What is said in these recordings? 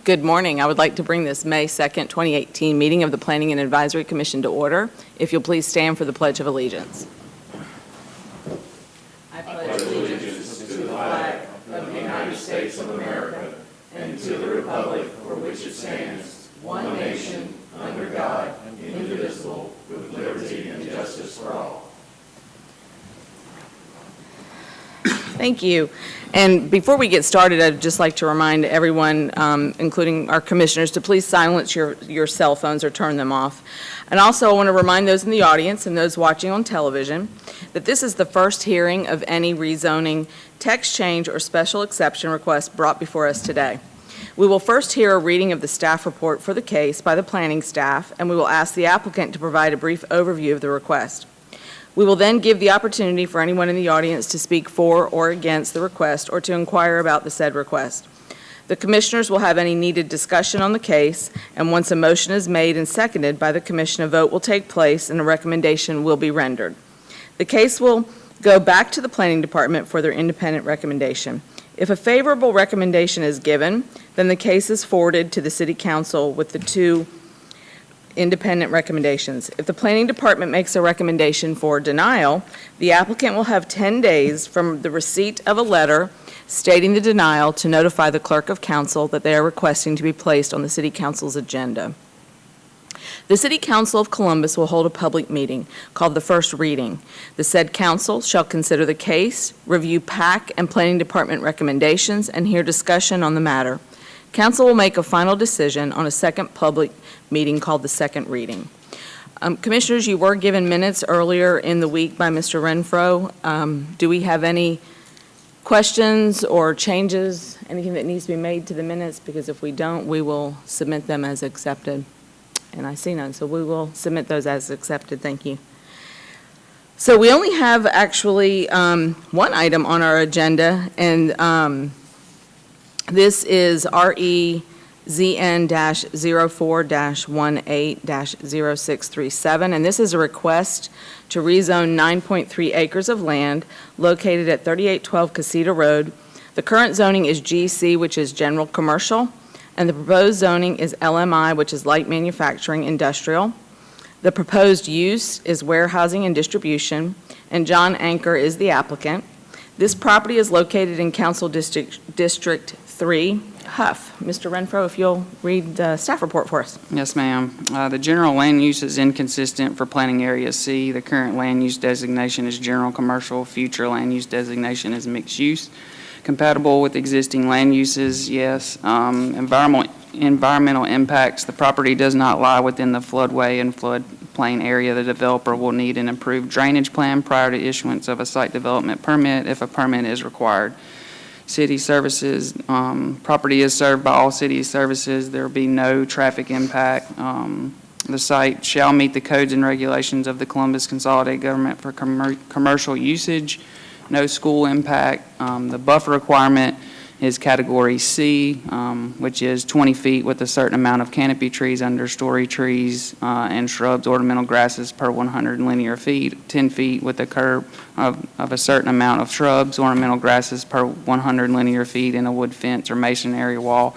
Good morning. I would like to bring this May 2nd, 2018 meeting of the Planning and Advisory Commission to order. If you'll please stand for the Pledge of Allegiance. I pledge allegiance to the flag of the United States of America and to the republic for which it stands, one nation, under God, indivisible, with liberty and justice for all. Thank you. And before we get started, I'd just like to remind everyone, including our commissioners, to please silence your cell phones or turn them off. And also, I want to remind those in the audience and those watching on television that this is the first hearing of any rezoning, text change, or special exception request brought before us today. We will first hear a reading of the staff report for the case by the planning staff, and we will ask the applicant to provide a brief overview of the request. We will then give the opportunity for anyone in the audience to speak for or against the request or to inquire about the said request. The commissioners will have any needed discussion on the case, and once a motion is made and seconded by the commission, a vote will take place and a recommendation will be rendered. The case will go back to the planning department for their independent recommendation. If a favorable recommendation is given, then the case is forwarded to the city council with the two independent recommendations. If the planning department makes a recommendation for denial, the applicant will have 10 days from the receipt of a letter stating the denial to notify the clerk of council that they are requesting to be placed on the city council's agenda. The City Council of Columbus will hold a public meeting called the first reading. The said council shall consider the case, review PAC and planning department recommendations, and hear discussion on the matter. Council will make a final decision on a second public meeting called the second reading. Commissioners, you were given minutes earlier in the week by Mr. Renfro. Do we have any questions or changes, anything that needs to be made to the minutes? Because if we don't, we will submit them as accepted. And I see none, so we will submit those as accepted. Thank you. So we only have actually one item on our agenda, and this is REZN-04-18-0637, and this is a request to rezone 9.3 acres of land located at 3812 Casita Road. The current zoning is GC, which is general commercial, and the proposed zoning is LMI, which is light manufacturing industrial. The proposed use is warehousing and distribution, and John Anker is the applicant. This property is located in Council District 3, Huff. Mr. Renfro, if you'll read the staff report for us. Yes, ma'am. The general land use is inconsistent for planning area C. The current land use designation is general commercial. Future land use designation is mixed use. Compatible with existing land uses, yes. Environmental impacts. The property does not lie within the floodway and floodplain area. The developer will need an improved drainage plan prior to issuance of a site development permit if a permit is required. City services, property is served by all city services. There will be no traffic impact. The site shall meet the codes and regulations of the Columbus Consolidated Government for commercial usage. No school impact. The buffer requirement is category C, which is 20 feet with a certain amount of canopy trees, understory trees, and shrubs, ornamental grasses per 100 linear feet, 10 feet with a curb of a certain amount of shrubs, ornamental grasses per 100 linear feet, and a wood fence or masonry wall,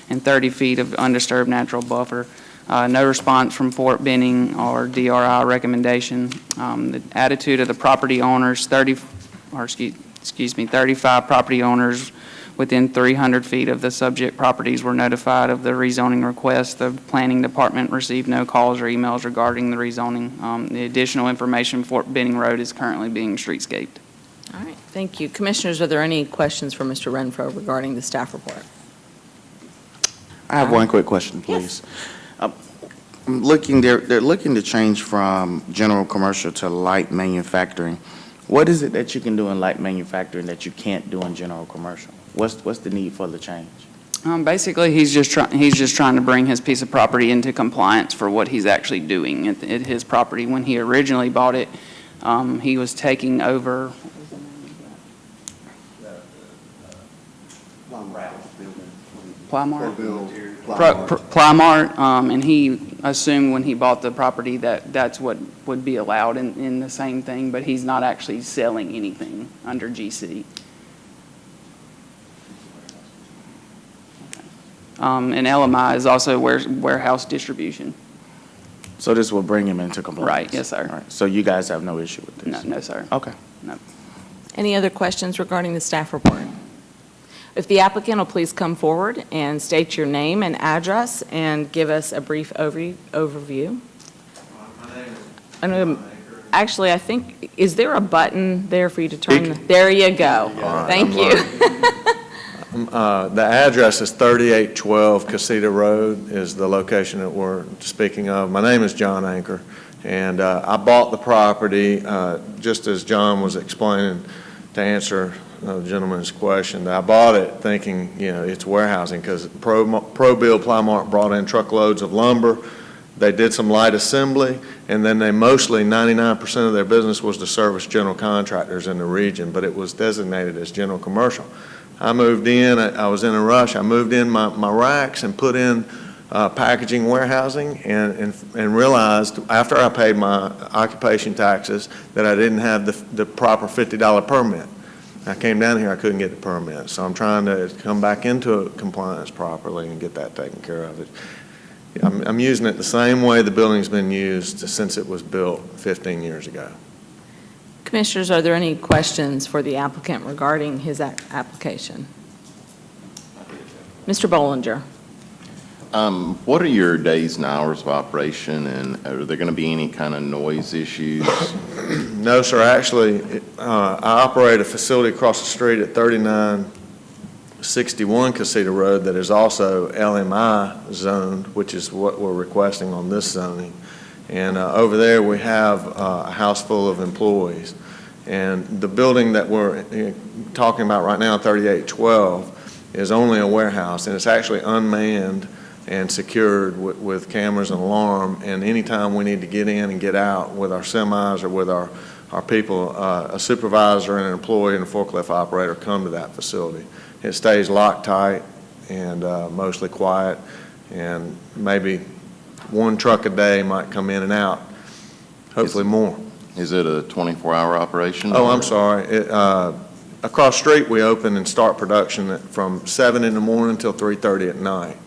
and 30 feet of undisturbed natural buffer. No response from Fort Benning or DRI recommendation. The attitude of the property owners, 35 property owners within 300 feet of the subject properties were notified of the rezoning request. The planning department received no calls or emails regarding the rezoning. The additional information, Fort Benning Road is currently being streetscaped. All right, thank you. Commissioners, are there any questions for Mr. Renfro regarding the staff report? I have one quick question, please. Yes. I'm looking, they're looking to change from general commercial to light manufacturing. What is it that you can do in light manufacturing that you can't do in general commercial? What's the need for the change? Basically, he's just trying to bring his piece of property into compliance for what he's actually doing at his property. When he originally bought it, he was taking over Plymart, and he assumed when he bought the property that that's what would be allowed in the same thing, but he's not actually selling anything under GC. And LMI is also warehouse distribution. So this will bring him into compliance? Right, yes, sir. All right. So you guys have no issue with this? No, sir. Okay. No. Any other questions regarding the staff report? If the applicant will please come forward and state your name and address and give us a brief overview. Actually, I think, is there a button there for you to turn? There you go. Thank you. The address is 3812 Casita Road is the location that we're speaking of. My name is John Anchor, and I bought the property, just as John was explaining, to answer the gentleman's question. I bought it thinking, it's warehousing, because ProBuild Plymart brought in truckloads of lumber. They did some light assembly, and then they mostly, 99% of their business was to service general contractors in the region, but it was designated as general commercial. I moved in, I was in a rush, I moved in my racks and put in packaging warehousing and realized after I paid my occupation taxes that I didn't have the proper $50 permit. I came down here, I couldn't get the permit, so I'm trying to come back into compliance properly and get that taken care of. I'm using it the same way the building's been used since it was built 15 years ago. Commissioners, are there any questions for the applicant regarding his application? Mr. Bollinger. What are your days and hours of operation, and are there going to be any kind of noise issues? No, sir. Actually, I operate a facility across the street at 3961 Casita Road that is also LMI zoned, which is what we're requesting on this zoning. And over there, we have a house full of employees. And the building that we're talking about right now, 3812, is only a warehouse, and it's actually unmanned and secured with cameras and alarm. And anytime we need to get in and get out with our semis or with our people, a supervisor and an employee and a forklift operator come to that facility. It stays locked tight and mostly quiet, and maybe one truck a day might come in and out, hopefully more. Is it a 24-hour operation? Oh, I'm sorry. Across the street, we open and start production from 7 in the morning till 3:30 at night.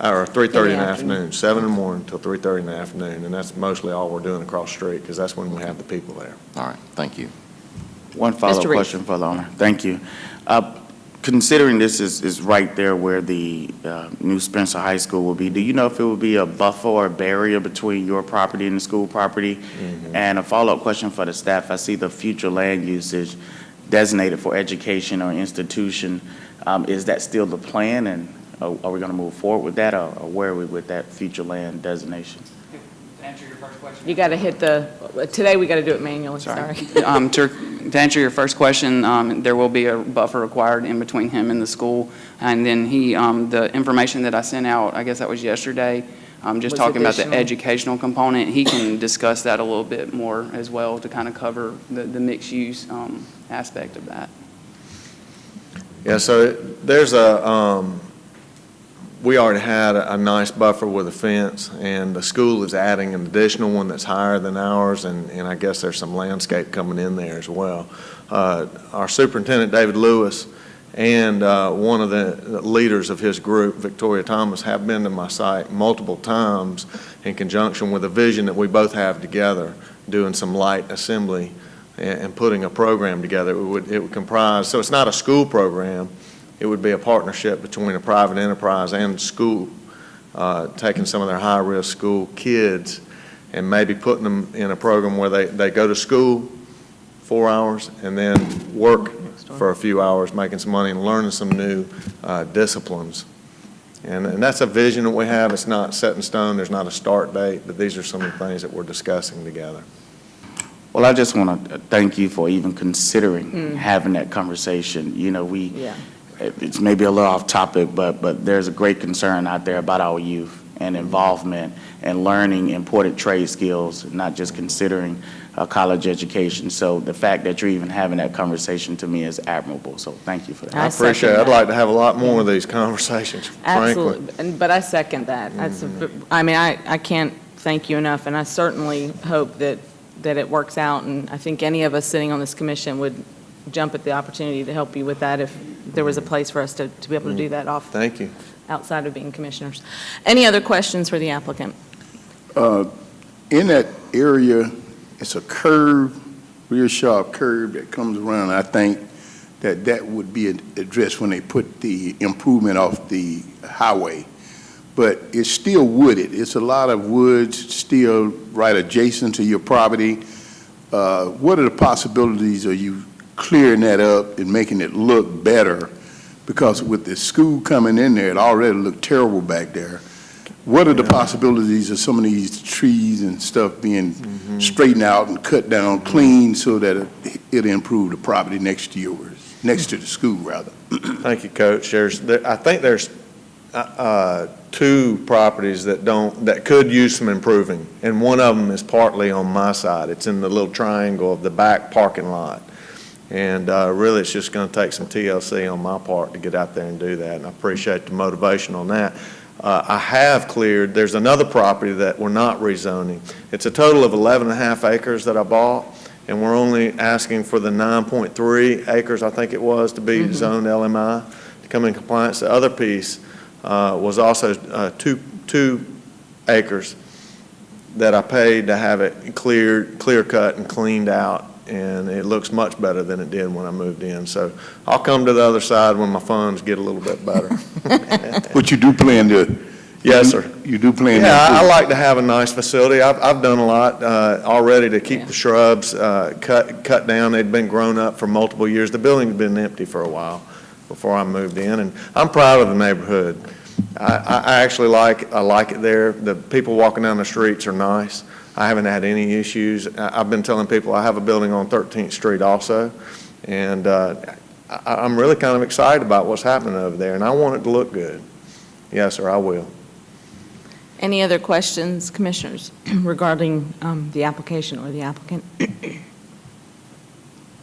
Or 3:30 in the afternoon, 7 in the morning till 3:30 in the afternoon, and that's mostly all we're doing across the street, because that's when we have the people there. All right, thank you. One follow-up Reed. question for the owner. Thank you. Considering this is right there where the new Spencer High School will be, do you know if it will be a buffer or a barrier between your property and the school property? Mm-hmm. And a follow-up question for the staff. I see the future land usage designated for education or institution. Is that still the plan, and are we going to move forward with that, or where are we with that future land designation? To answer your first question. You got to hit today we got to do it manually, sorry. To answer your first question, there will be a buffer required in between him and the school. And then the information that I sent out, I guess that was yesterday, just Was talking about the additional. educational component. He can discuss that a little bit more as well to kind of cover the mixed use aspect of that. Yeah, so there's we already had a nice buffer with a fence, and the school is adding an additional one that's higher than ours, and I guess there's some landscape coming in there as well. Our superintendent, David Lewis, and one of the leaders of his group, Victoria Thomas, have been to my site multiple times in conjunction with a vision that we both have together, doing some light assembly and putting a program together. It would comprise, so it's not a school program, it would be a partnership between a private enterprise and school, taking some of their high-risk school kids and maybe putting them in a program where they go to school 4 hours and then work for a few hours, making some money and learning some new disciplines. And that's a vision that we have. It's not set in stone. There's not a start date, but these are some of the things that we're discussing together. Well, I just want to thank you for even considering having that conversation. Yeah. It's maybe a little off topic, but there's a great concern out there about our youth and involvement and learning important trade skills, not just considering a college education. So the fact that you're even having that conversation to me is admirable. So thank you for that. I I appreciate it. second I'd that. like to have a lot more of these conversations, frankly. Absolutely, but I second that. I can't thank you enough, and I certainly hope that it works out, and I think any of us sitting on this commission would jump at the opportunity to help you with that if there was a place for us to be able to do that off Thank you. outside of being commissioners. Any other questions for the applicant? In that area, it's a curve, real sharp curve that comes around. I think that would be addressed when they put the improvement off the highway. But it's still wooded. It's a lot of woods still right adjacent to your property. What are the possibilities of you clearing that up and making it look better? Because with the school coming in there, it already looked terrible back there. What are the possibilities of some of these trees and stuff being straightened out and cut down clean so that it'll improve the property next to yours, next to the school, rather? Thank you, Coach. I think there's two properties that could use some improving, and one of them is partly on my side. It's in the little triangle of the back parking lot. And really, it's just going to take some TLC on my part to get out there and do that, and I appreciate the motivation on that. I have cleared, there's another property that we're not rezoning. It's a total of 11.5 acres that I bought, and we're only asking for the 9.3 acres, I think it was, to be zoned LMI, to come in compliance. The other piece was also 2 acres that I paid to have it clear cut and cleaned out, and it looks much better than it did when I moved in. So I'll come to the other side when my funds get a little bit better. But you do plan to? Yes, sir. You do plan to? Yeah, I improve? like to have a nice facility. I've done a lot already to keep the shrubs cut down. They'd been grown up for multiple years. The building's been empty for a while before I moved in, and I'm proud of the neighborhood. I actually like it there. The people walking down the streets are nice. I haven't had any issues. I've been telling people I have a building on 13th Street also, and I'm really kind of excited about what's happening over there, and I want it to look good. Yes, sir, I will. Any other questions, commissioners, regarding the application or the applicant?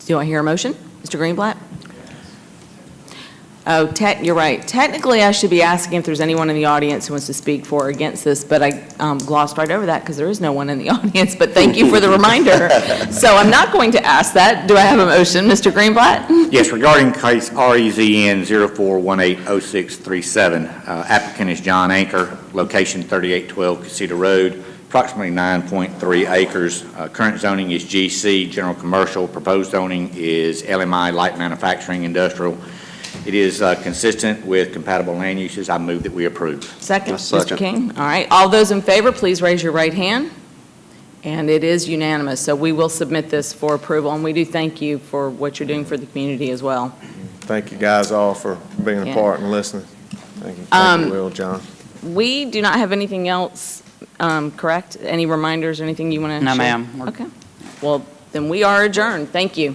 Do I hear a motion? Mr. Greenblatt? Oh, you're right. Technically, I should be asking if there's anyone in the audience who wants to speak for or against this, but I glossed right over that because there is no one in the audience, but thank you for the reminder. So I'm not going to ask that. Do I have a motion? Mr. Greenblatt? Yes, regarding case REZN 04180637, applicant is John Anchor, location 3812 Casita Road, approximately 9.3 acres. Current zoning is GC, general commercial. Proposed zoning is LMI, light manufacturing, industrial. It is consistent with compatible land uses. I move that we approve. Second, Mr. King. All right. All those in favor, please raise your right hand. And it is unanimous. So we will submit this for approval, and we do thank you for what you're doing for the community as well. Thank you guys all for being a Yeah. part and listening. Thank you. Thank you, Will, John. We do not have anything else, correct? Any reminders or anything you want to share? No, ma'am. Okay. Well, then we are adjourned. Thank you.